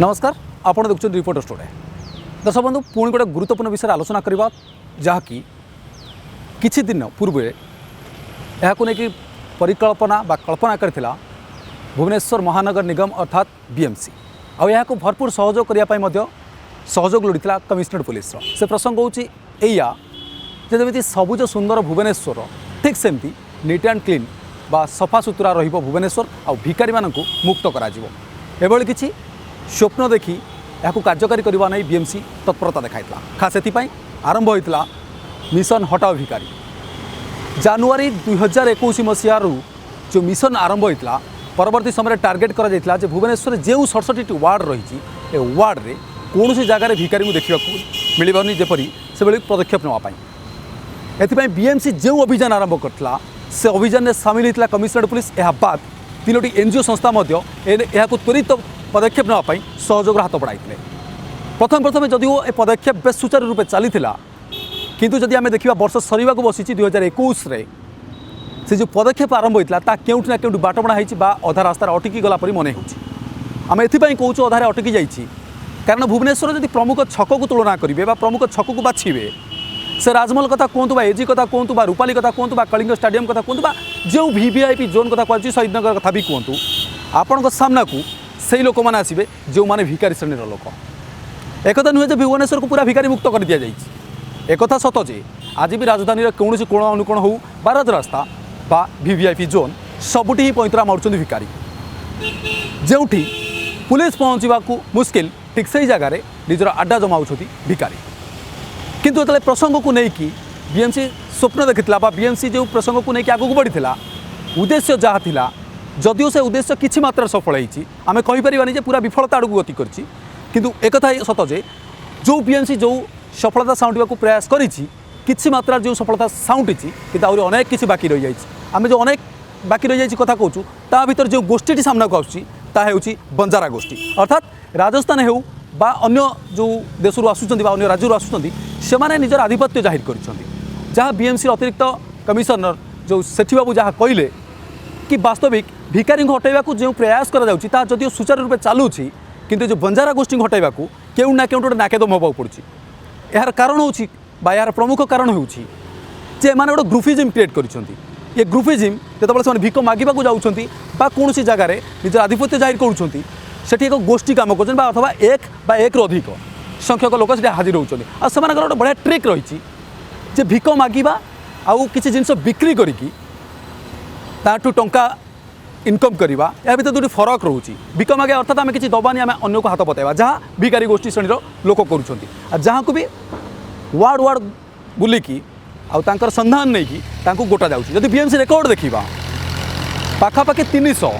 नमस्कार आपण देखुं reporter story दर्शक बंधु पुणी गोटे गुरुत्वपूर्ण विषय आलोचना करवा जहाँकि किछि दिन पूर्व यह परिकल्पना बा कल्पना करथिला भुवनेश्वर महानगर निगम अर्थात बीएमसी आउ यहाँ भरपूर सहयोग करने सहयोग लोड़ी कमिशनरेट पुलिस से प्रसंग होइया जमी सबुज सुंदर भुवनेश्वर ठीक सेमती नीट एंड क्लीन बा सफा सुतरा रहिबो भुवनेश्वर आ भिखारी मानकु मुक्त करा जिवो एभली किछि स्वप्न देखी यहाँ कार्यकारी करने नहीं बीएमसी तत्परता देखाइला खास एथिपाई आरंभ होइतला मिशन हटाओ भिखारी जनवरी 2021 मसीह जो मिशन आरंभ होइतला परवर्ती समय टार्गेट करा जायतला जे भुवनेश्वर जो 67 वार्ड रही ए वार्ड रे कौन सी जगार भिखारी को देखा मिलबनी जेपरी से भली पदक्षेप नापी एथिपाई बीएमसी जो अभियान आरंभ करथिला से अभियान में सामिल होता कमिशनरेट पुलिस यह बाद 3टी एनजीओ संस्था यह त्वरित पदक्षेप नापी सहयोग हाथ बढ़ाई प्रथम जदिव ए पदक्षेप बेस सुचारू रूपे चली किंतु जदि आम देखा वर्ष सरीवा को बसी 2021 से जो पदक्षेप आरंभ होता केउठी ना केउठी बाटबणा होती अधा रास्तार अटकी गला परी मन होमें एपाई कहूँ अधारे अटकी जाइए कारण भुवनेश्वर जदि प्रमुख छक को तुलना करेंगे प्रमुख छक को बाछिबे से राजमहल कथा कहतु एजी कथा कहतु रूपाली कथा कहतु कलिंग स्टाडियम कथा कहतु जो वीवीआईपी जोन कथा कहूँ शहीदनगर कथा भी कहतु आपण सामना को से लोक मैंने आसवे जो मैंने भिखारी श्रेणीर लोक एक नुहे जो भुवनेश्वर को पूरा भिखारी मुक्त कर दि जाए एक सत जे आज भी राजधानी कौन कोण अनुकोण हो बाराज रास्ता बा वीवीआईपी जोन सबुटी ही पैंतरा मारुंच भिखारी जो पुलिस पहुँचवा मुस्किल ठीक से जगार निजर आड्डा जमाऊँ भिखारी किंतु जो प्रसंग को लेकिन बीएमसी स्वप्न देखिला बीएमसी जो प्रसंग को लेकिन आगू बढ़ी उद्देश्य जहाँ थिला जदिव से उद्देश्य किछि मात्रा सफल होती आम कहीपर पूरा विफलता आड़ को गति करूँ एक सत जे जो बीएमसी जो सफलता साउंटा प्रयास करी मात्रा जो सफलता साउंटी कि अनेक किसी बाकी रही जाए आम जो अनेक बाकी रही जाए कथा कहूँ ता भीतर जो गोष्ठी सामना को आसूँ बंजारा गोष्ठी अर्थात राजस्थान हो बा अन्य जो देश आसुँच अन्य राज्य आसुँच से निजर आधिपत्य जाहिर कर बीएमसी अतिरिक्त कमिशनर जो सेठी बाबू जहाँ कहले कि वास्तविक भिखारी हटाइवा जो प्रयास करा जदिव सुचारू रूपे चलुची किंतु जो बंजारा गोष्ठी हटाइवा केउ ना केउट नाकेदम होगा पड़ी यार कारण हो यार प्रमुख कारण हो गोटे ग्रुपिज्म क्रिएट कर ग्रुपिज्म जो भिक मागिबा जाऊँच कौन सी जगार निजर आधिपत्य जाहिर करुँच सेठी एक गोष्ठी काम कर अथवा एक अधिक संख्यक लोक से हाजिर होती गोटे बढ़िया ट्रिक रही जे भिक मागिबा आउ किसी जिनस बिक्री करिकी ताठू टंका इनकम करवा या भर दुटी फरक रोचे भिक मागे अर्थात आम किसी दबानी आम अन्य को हाथ पताइबा जहाँ भिखारी गोष्ठी श्रेणीर लोक कर जहाँ को भी वार्ड वार्ड बुलिकी आउर संधान नहीं कि गोटा जाऊँगी बीएमसी रेकर्ड देखा पाखापाखि 300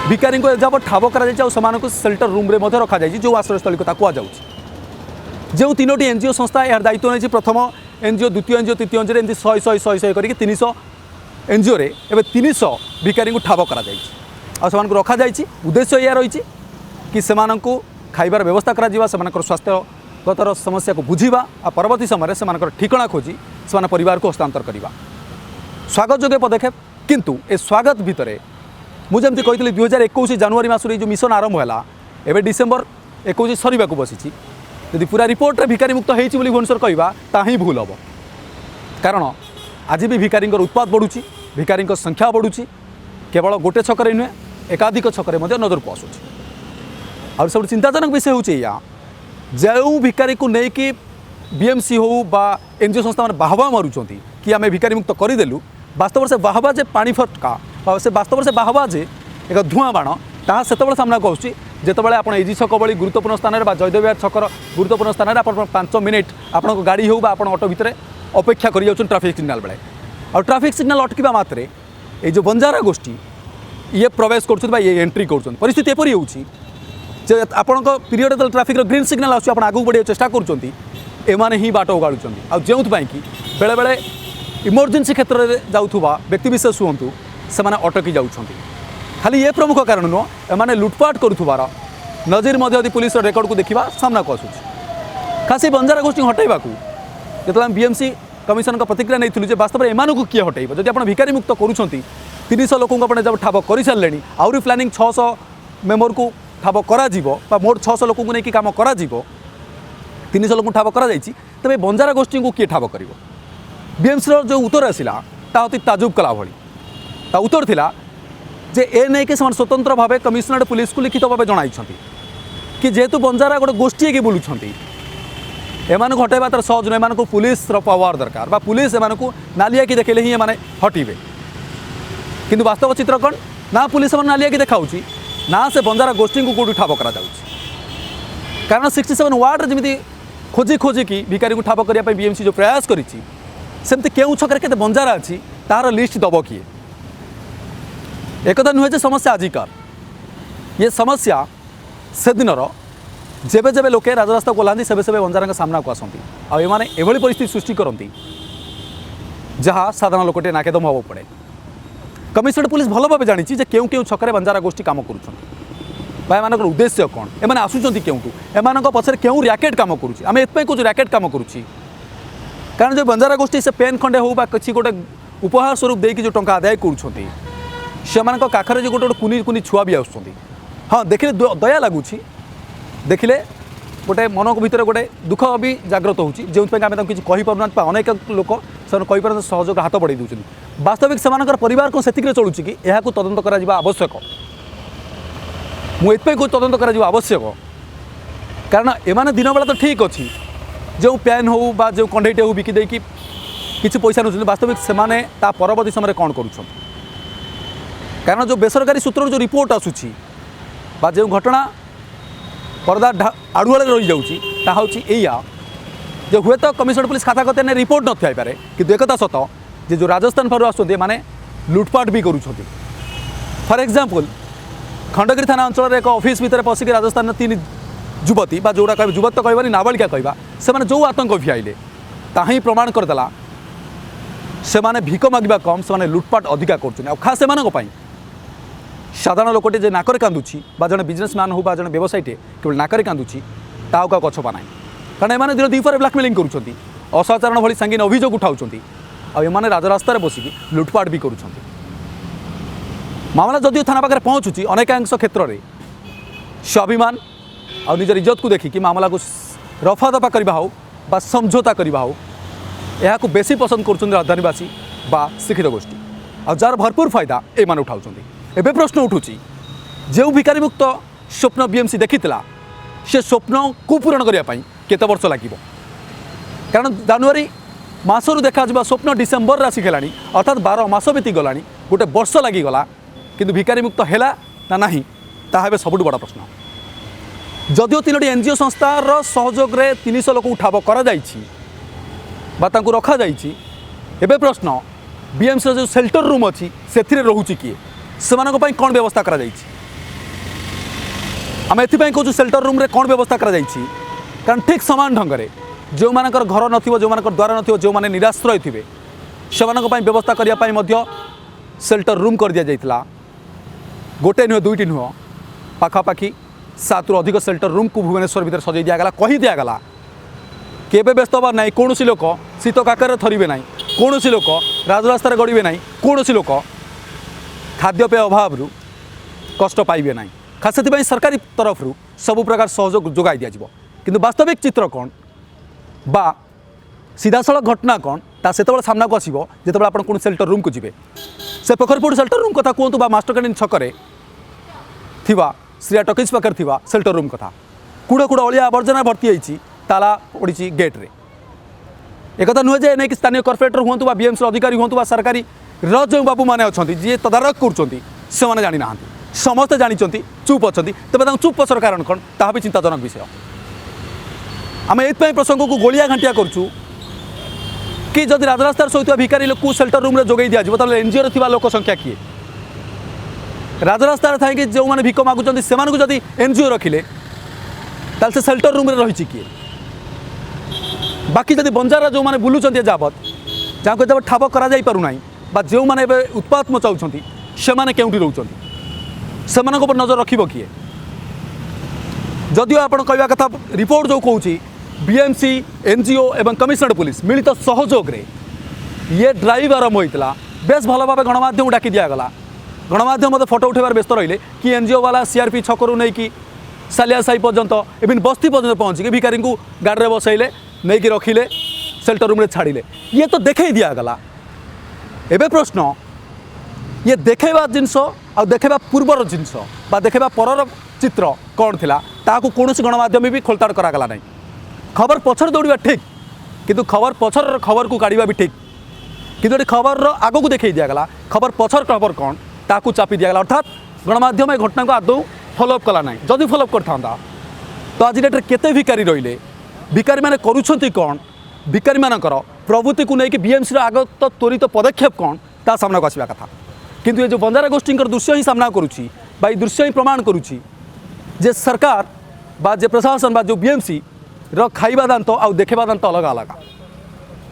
भिखारी को जब ठाब कर सेल्टर रूम रे रखा जाए जो आश्रयस्थली कथा कहुँ जो 3टी एनजीओ संस्था यार दायित्व नहीं प्रथम एनजीओ द्वितीय एनजीओ तृतीय एनजीओ एमती 100 करके 300 एनजीओ रे एवं 300 भिखारी को ठाब कर रखा जाए उद्देश्य यह रही कि सेमानंकु खाइबार व्यवस्था करा स्वास्थ्यगतर समस्या को बुझा आ परवर्ती समय से ठिकाना खोजी से परिवार को हस्तांतर करवा स्वागत योग्य पदक्षेप किंतु ए स्वागत भितर मुझे कही 2021 जनवरी मासरे जो मिशन आरंभ है एवं डिसेम्बर 21 सरीवा को बसी यदि पूरा रिपोर्ट रे भिखारी मुक्त होती भुवनेश्वर कहवा ताही भूल हम कारण आज भी भिखारी उत्पाद बढ़ुची भिखारी संख्या बढ़ुची केवल गोटे छकरे नुहे एकाधिक छकरे नजर को आसूँ और सब चिंताजनक विषय होया जो भिखारी को लेकिन बीएमसी हो बा एनजीओ संस्था मैंने बाहवा मारुंच कि आम भिखारी मुक्त करदेलु वास्तव से बाहवा जे पानी फटका से वास्तव से बाहवा जे एक धूआं बाण ता से सामना को आसूँ जितेबाला आप एजी छक भली गुरुत्वपूर्ण स्थान में जयदेव विहार छकर गुरुत्वपूर्ण स्थान में आप 5 मिनिट आपण गाड़ी हो ऑटो भितर अपेक्षा कर ट्राफिक सिग्नाल बेले और ट्राफिक सिग्नाल अटकिबा मात्रे ये जो बंजारा गोष्ठी ये प्रवेश कर ये एंट्री कर परिस्थिति एपरी होची जे आपण पीरियड ट्राफिक ग्रीन सिग्नाल आसू आप आगू बढ़िया चेष्टा करें ही बाट उगाड़ुंट आ जो बेले बेले इमरजेंसी क्षेत्र में जाऊा व्यक्तिशेष हूँ से अटकी जाऊँच खाली ये प्रमुख कारण नुह एम लुटपाट करुवार नजर पुलिस रेकर्ड को देखा सामना को आसूँ खास बंजारा गोष्ठी हटाइवा जो बीएमसी कमिशन का प्रतिक्रिया नहीं वास्तव में एम किए हटाइब जब आप भिखारी मुक्त करुँच 300 लोक जब ठाब कर सारे आहरी प्लानिंग 600 मेम्बर को ठाब कर मोट 600 लोक नहीं कम कर 300 लोक ठाब कर तेज बंजारा गोष्ठी को किए ठाब कर बीएमसी जो उत्तर आसला अति ताजुब कला भली ता उत्तर थिला जे ए नहीं कि स्वतंत्र भाव कमिशनरेट पुलिस को लिखित भाव जन कि जेहेतु बंजारा गोटे गोष्ठी की बुलूँ एमान हटेबा तार सहज नहीं एम पुलिस पावर दरकार बा पुलिस एम नालिया की देखले ही एम हटवे किंतु वास्तव चित्र कौन ना पुलिस नालिया की देखा ना से बंजारा गोष्ठी को कौटी ठाब करा कारण 67 वार्ड जमी खोजी खोजिकी भिकारी को ठाब करने बीएमसी जो प्रयास करमती केउ छक के बंजारा अच्छी तार लिस्ट दब किए एक नुहे समस्या आजिकार ये समस्या से दिनर जेबे जेबे लोके राजरास्ता को ओह्लांती सेबे सेबे बंजारा सामना को आसती आने एभली परिस्थिति सृष्टि करती जहाँ साधारण लोकटे नाकेदम हवा पड़े कमिशनरेट पुलिस भल भाव जानी केउ केउ छकरे बंजारा गोष्ठी काम कर उद्देश्य कौन एम आसुँच केउठू एम पछरे केउ रैकेट काम करुँच कौच रैकेट काम करुँच कारण जो बंजारा गोष्ठी से पेन खंडे हो कि गोटे उपहार स्वरूप देकी जो टंका आदाय कर काखरे जो गोटे कुनी कुनी छुआ भी आस हाँ देखिले दया लगुच देखिले गोटे मन भर गोटे दुख भी जाग्रत होची जो आम किसी कहीपना अनेक लोक से सहयोग हाथ बढ़ाई दूसरी वास्तविक से परिवार कौन से चलूँ कि यह तदंत करा आवश्यक मुझे तदंत करा आवश्यक कारण एमाने दिन बेला तो ठीक अच्छी जो पेन हो बा जो कंडेटे हो बिकी देकी किसी पैसा नौ वास्तविक से परवर्ती समय कौन कर कारण जो बेसरकारी सूत्र जो रिपोर्ट आसूची बा जो घटना पर्दा आड़ुआल रही जाऊँगी जो हुए तो कमिशनरेट पुलिस खाता कते रिपोर्ट न थी पारे कि एकता सत जे जो राजस्थान फारू आसुँच माने लुटपाट भी करुँच फॉर एग्जांपल खंडगिरी थाना अंचल एक ऑफिस भितर पशिक राजस्थान 3 युवती बा जोड़ा कह युवत तो कहबानी नाबालिका कहवा से जो आतंक भियाइले ताही प्रमाण करदेला से भिक मागिबा कम से लुटपाट अधिका कर खास से साधारण लोकटे जे नाकर कांदुची बा जने बिजनेसमैन हो बा जने व्यवसायीटे केवल नाकर कांदुची ताऊ का कछपा ना कारण एमाने दिन दीपर ब्लाकमेलिंग करुँच असाधारण भली सांगीन अभियोग उठाउछंती आने राजरास्तार बसिकी लुटपाट भी करुँच मामला जदिव थाना पाखे पहुँचुची अनेकांश क्षेत्र में स्वाभिमान और निजर इज्जत को देखिकी मामला को रफा दफा करवा हो बा समझौता करवा हो यह बेसी पसंद कर राजधानीवासी बा शिक्षित गोष्ठी और जार भरपूर फायदा एमान उठाउछ एबे प्रश्न उठुची जो भिकारी मुक्त स्वप्न बीएमसी देखी से स्वप्न को पूरण करने केते वर्ष लगे कारण जनवरी मासरू देखा स्वप्न डिसेम्बर आसिकला अर्थात 12 मास बीती गला गोटे वर्ष लगिगला किंतु भिकारी मुक्त है ना नहीं ताहा सबुठ बड़ प्रश्न जदिओ 3टी एनजीओ संस्थार सहयोग 300 लोक ठाब कर रखा एबे प्रश्न बीएमसी जो सेल्टर रूम अच्छी से रोचे किए से कौन व्यवस्था करा आम एपाई कहूँ सेल्टर रूम रे कौन व्यवस्था करा कारण ठीक समान ढंग से जो मानकर घर नथिबो जो मानकर द्वार नथिबो जो माने निराश्रय थिबे सेमानक पई व्यवस्था करिया मध्य सेल्टर रूम कर दिया जाइतला गोटे नुह दुईटी नुह पाखापाखि 7 रु अधिक सेल्टर रूम को भुवनेश्वर भीतर सजै दिगला कही दिगला केबे व्यस्त हबार ना कौन लोक शीत काकर थरवे ना कौन लोक राजरास्तार गड़े ना कौन लोक खाद्यपेय अभाव कष्ट पाइबे ना खास से सरकारी तरफ सबु प्रकार सहयोग जोगाई दिज्व किंतु वास्तविक चित्र कौन बा सीधासल घटना कौन ता से सामना को आसो जो आप सेल्टर रूम को जी से पोखरपुर सेल्टर रूम कथा कहतु बा मास्टर कैंटीन छकरे थिबा श्रिया टकिज पाखे थिबा सेल्टर रूम कथा कूड़ कूड़ अलिया आवर्जना भर्ती होती ताला पड़ी गेट्रे एक नुहे जे नहीं कि स्थानीय कॉर्पोरेटर हूँ बा बीएमसी अधिकारी हूँ सरकारी जो बाबू मैंने अच्छा जी तदारख कर जानी ना समस्ते जानते चुप अच्छा तेज चुप पछर कारण कौन ता भी चिंताजनक विषय आम ये प्रसंग को गोलिया घाटिया करूँ कि जदि राजरास्तार शोता भिकारी लोक सेल्टर रूम जोगई दिज्व तो एनजीओ थी लोक संख्या किए राजरास्तार था कि जो मैंने भिक मागुंट से जदि एनजीओ रखिले से सेल्टर रूम रही किए बाकी जदि बंजारा जो मैंने बुलूँ जावत जहाँ को जब ठाब कर जो मैंने उत्पात मचाऊँ से मैंने केउटी रोच से नजर रखिब किए जदिओ आप कहवा कथा रिपोर्ट जो कहूँ बीएमसी एनजीओ एवं कमिशनरेट पुलिस मिलित सहयोग रे ये ड्राइव आरंभ होता बेस भल भाव गणमाध्यम डाकी दिगला गणमाध्यम मत फोटो उठेबार व्यस्त रहिले कि एनजीओ वाला सीआरपी छकरू नहीं कि सालिया साई पर्यंत इवन बस्ती पर्यंत पहुँचिक भिखारी को गाड़ी में बसैले नहीं कि रखिले सेल्टर रूम छाड़िले ये तो देखई दिगला। एबे प्रश्न ये देखा जिनस आ देखा पूर्वर जिनस देखा पर चित्र कौन थिला ताकू कौन गणमाध्यम भी खोलताड़ करागला नहीं। खबर पछर दौड़ा ठीक किंतु खबर पछर खबर को काढ़ा भी ठीक किंतु खबर आग को देखई दिगला खबर पछर खबर कौन ताकू चापी दिगला अर्थात गणमाध्यम ए घटना को आदौ फॉलोअप कला ना जदि फॉलोअप करता तो आज डेट्रे केते भिकारी रहिले भिकारी मैंने करुछंती कौन भिकारी मानकर प्रवृत्ति को लेकिन बीएमसी आगत त्वरित पदक्षेप कौन ता सामना को आसवा कथा किंतु ये जो बंजारा गोष्ठी दृश्य ही सामना करुच्ची बा दृश्य ही प्रमाण करुच्ची जे सरकार बा जे प्रशासन बा जो बीएमसी रो खाइबा दांत आउ देखा दांत अलग अलग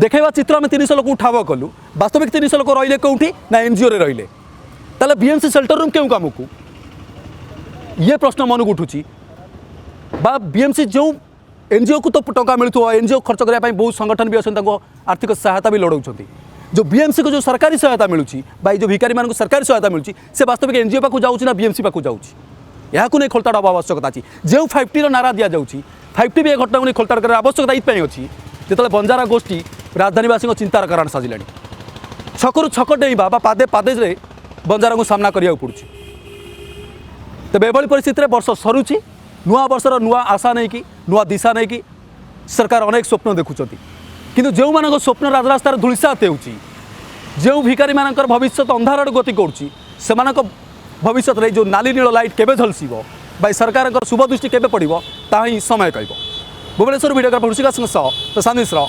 देखा चित्र आम 300 लोक उठाव कलु वास्तविक 300 लोक रहिले कौटी ना एनजीओ रे रहिले ताले बीएमसी सेल्टर रूम क्यों काम को ये प्रश्न मन को उठुची बा बीएमसी जो एनजीओ को तो टंका मिलू एनजीओ खर्च करने बहुत संगठन भी अच्छा आर्थिक सहायता भी लड़ाऊँ जो बीएमसी को जो सरकारी सहायता मिलूँ जो भिखारी मान सरकारी सहायता मिलूँ से वास्तविक एनजीओ पाक जाऊँ ना बीएमसी पाक जाऊँ यहाँ नहीं खोलताड़ हवा आवश्यकता अच्छी जो 5T नारा दि जाऊँगी 5T भी घटना को नहीं खोलताड़ कर आवश्यकता ये अच्छी जो बंजारा गोष्ठी राजधानीवासी चिंतार कारण साजिले छकरू छक डेइबा पादे पादे बंजारा को सामना करने पड़ुଛି तेज एभली परिस्थिति में वर्ष सरुची नुआ वर्षर नुआ आशा नहीं कि नुआ दिशा नहीं कि सरकार अनेक स्वप्न देखुं किंतु जो मान स्वप्न राजरास्तार धूलिसात हो भिखारी मान भविष्य अंधार गति करुच्ची से भविष्य में जो नाली नील लाइट केबे झलसिब बा सरकार शुभ दृष्टि केबे पड़ो ता ही समय कह भुवनेश्वर भिडियोग्राफर ऋषिका सिंह प्रशांत मिश्र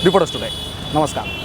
रिपोर्टर्स टुडे नमस्कार।